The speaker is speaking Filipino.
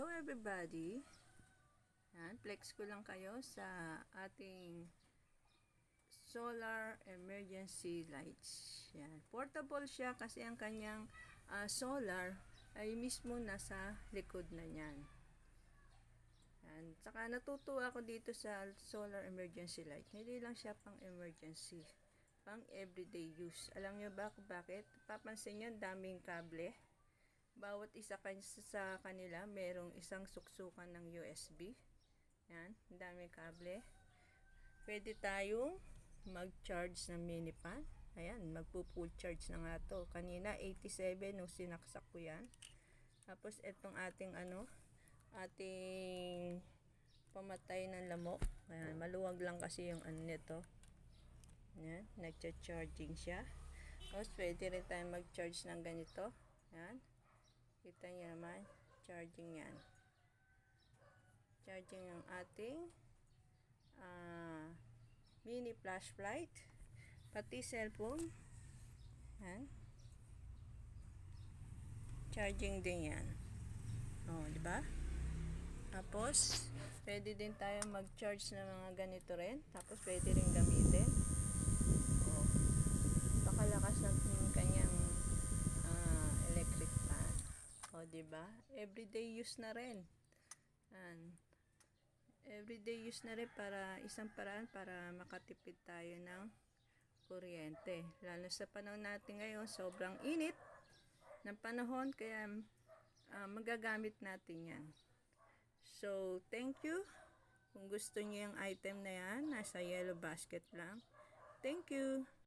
Hello everybody. Yan, flex ko lang kayo sa ating solar emergency lights. Yan, portable siya kasi ang kanyang solar ay mismo nasa likod na niyan. Yan, saka natutuwa ako dito sa solar emergency light. Hindi lang siya pang emergency, pang everyday use. Alam nyo ba kung bakit? Papansin nyo, daming kable. Bawat isa sa kanila merong isang suksukan ng USB. Yan, dami kable. Pwede tayong mag-charge ng mini fan. Ayan, magpo-full charge na nga to. Kanina 87 nung sinaksak ko yan. Tapos itong ating ating pamatay ng lamok. Ayan, maluwag lang kasi yung nito. Ayan, nagcha-charging siya. Tapos pwede rin tayong mag-charge ng ganito. Ayan. Kita niyo naman, charging yan. Charging ang ating mini flashlight, pati cellphone. Yan. Charging din yan. Oh, di ba? Tapos, pwede din tayo mag-charge ng mga ganito rin. Tapos, pwede rin gamitin. Oh, pakalakas ng kanyang electric fan. O, diba? Everyday use na rin. Everyday use na rin para isang paraan para makatipid tayo ng kuryente. Lalo sa panahon natin ngayon, sobrang init ng panahon, kaya magagamit natin yan. So, thank you. Kung gusto niyo yung item na yan, nasa yellow basket lang. Thank you.